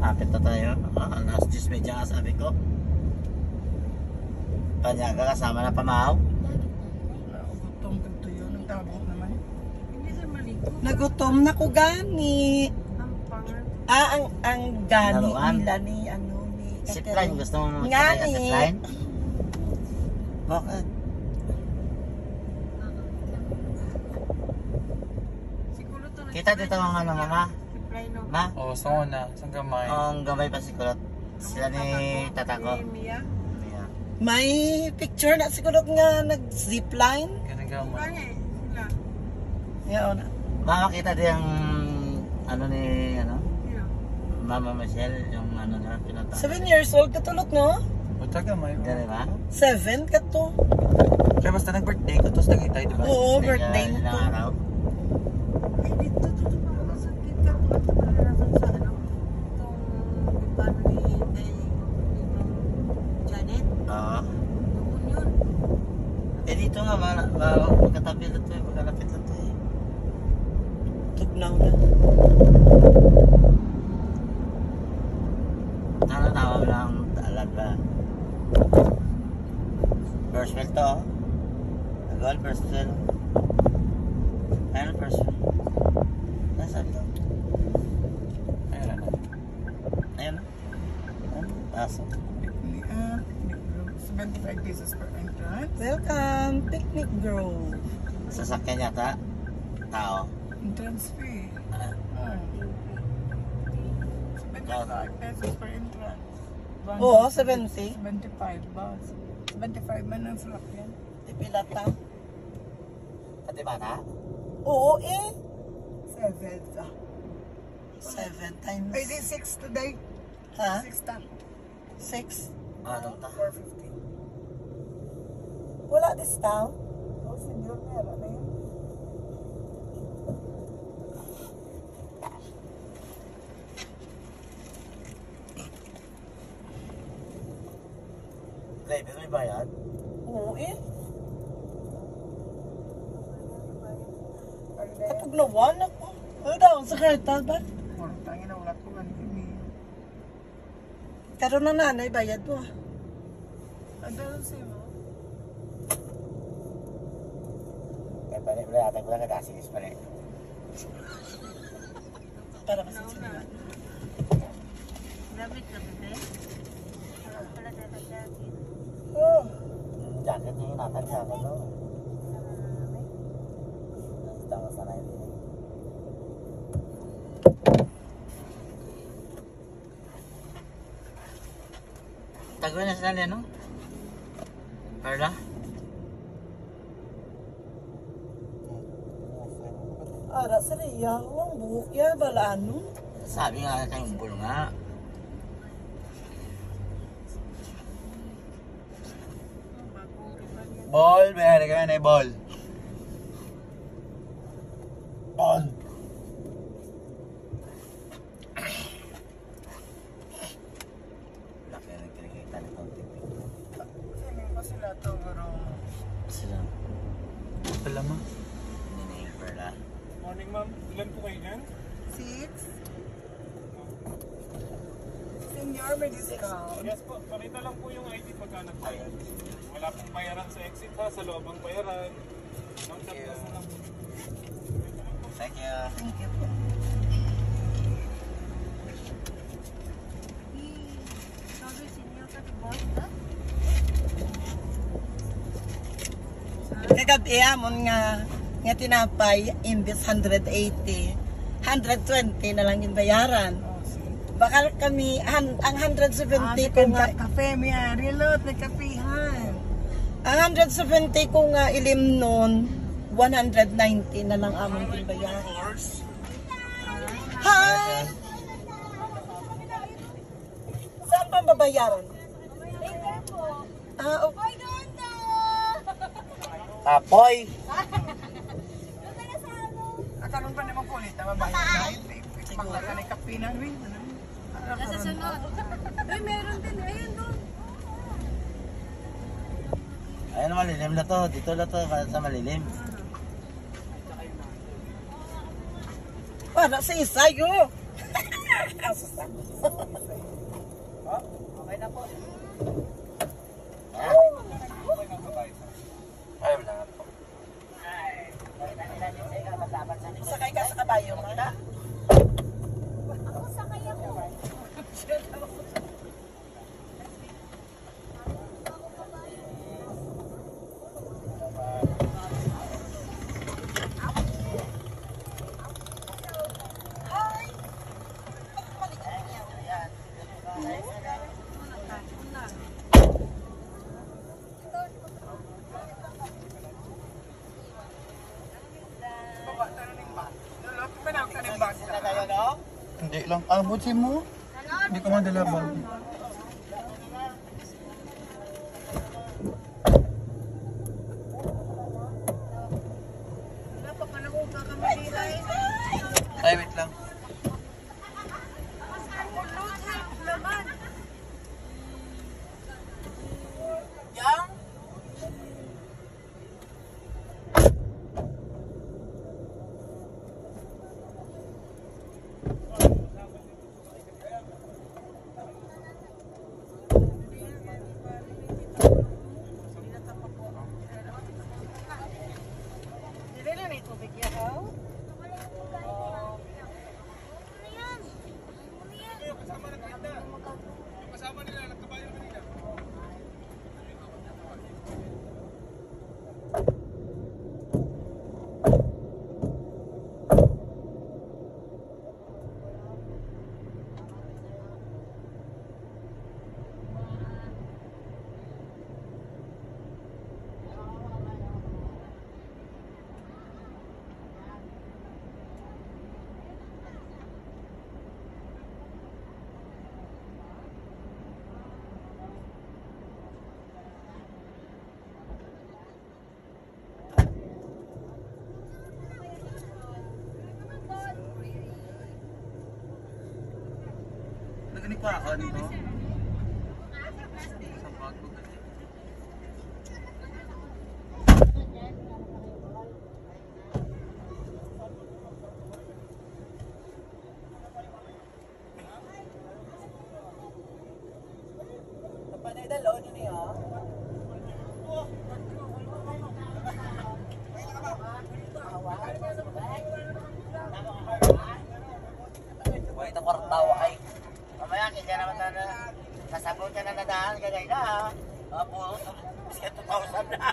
Kapit na tayo. Alas 10 medya nga sabi ko. Panyaga kasama na pamahaw. Gutom ka tuyo. Nagtabok naman. Hindi sa maligo. Nagutom na ko gani. Ang pangat. Ang gani Laruan. nila ni ano ni Zipline. Gusto mo Nga magsakay ang eh. zipline? Bakit? Siguro to na. Kita dito ang ano mama? Reply no. Ma? Oo, sa una. Sa gamay. Ang gamay pa si Kulot. Sila ni tatako. Ni Mia. Yeah. May picture na siguro nga nag-zipline. Ganagamay. Kanya eh. Sila. Yan na. Makakita din ang ano ni ano? Sino? Mama Michelle, yung ano na pinunta. 7 years old katulot no? O, tagamay. Gano'n ba? 7 kato. Kaya basta nag-birthday ko, tapos nagitay, diba? Oo, birthday mo Ilang to. araw. Ay, dito pa ako sa kita ko at naranasan sa ano. Itong paano ni Janet. Oo. Doon yun. Eh dito nga, magkatabi lang to eh, magkalapit lang to eh. Tugnaw na. Ano tawag lang, taalad ba? First field to oh. Agol, first field. Ayun, first field. Nasaan to? Ayun na. Ayun. Ayun, pasok. 75 pesos per entrance. Welcome, Picnic Grove. Sasakyan yata. Tao. Entrance fee. Ah, 75 pesos per entrance. Oo, 70. 75 bus. 75 man ang slot yan. Tipila ta. pati bata? Oo eh. 7 ta. 7 times. Ay, di 6 today. Ha? 6 ta. 6. Anong ta? 450. Wala discount. Oh, senior meron na yun. Driver may bayad? Oo eh. Ay, na yun. Katugnawan ako. Ano daw? Sa karta ba? Oh, tangin na wala ko ganito. Karoon na nanay, bayad mo. Ang dalang sa'yo mo? Eh, balik wala yata ko lang nagkasigis pa rin. Para kasi sila. Gamit na ba, be? Wala na jacket. Oh. Jacket niya yung natagsa ko, no? Tama sana yun. Tagoy na sila no? Carla? Ara sa riya. Ang buhok yan. Bala ano? Sabi nga kayong bull nga. Ball, may ka na ball. Ball. Laki na nagkikita nito. Sino ko sila to, bro? Sila. Pala ma. Hindi na yung Carla. Morning ma'am, ilan po kayo dyan? 6? Senior, may discount. Yes po, pakita lang po yung ID pagka nagbayad. Wala pong bayaran sa exit ha, sa loob ang bayaran. Ma'am, Thank you. tapos na lang po. Thank you. Thank you. Sabi sinyo ka to, boss, ha? Kagabi amon nga tinapay imbis 180. 120 na lang yung bayaran. Oh, see. Baka kami, ang 170 ko nga, Kape, may reload, may kapihan. ang 170 ko nga ilim noon, 190 na lang amon yung bayaran. Hi! Saan pa babayaran? Ah, okay. Tapoy! Akaroon pa naman po ulit, mabayad. Pagkaka na kapihan, win. Nasa sunod. Ay, meron din. Ayun doon. Ayun, malilim na to. Dito na to, sa malilim. Para sa isayo. Asusan. Okay na po. Ay, wala nga po. Sakay ka sa kabayo mo na. Baba, tanong ba? Lulot, pinang tanong ba? Hindi lang. Ah, butsin mo. Hindi ko madala ba? Ay, wait lang. Yang? Kasama nila, nagkabayo kanina. Naganik pa ako nito. Sa bago kasi. Panay dalaw niyo niya. Huwag ito kwartawa ay. Mamaya, kaya naman na sasagot ka na nadaan, kagay na ha. Mga po, kasi 2,000 na.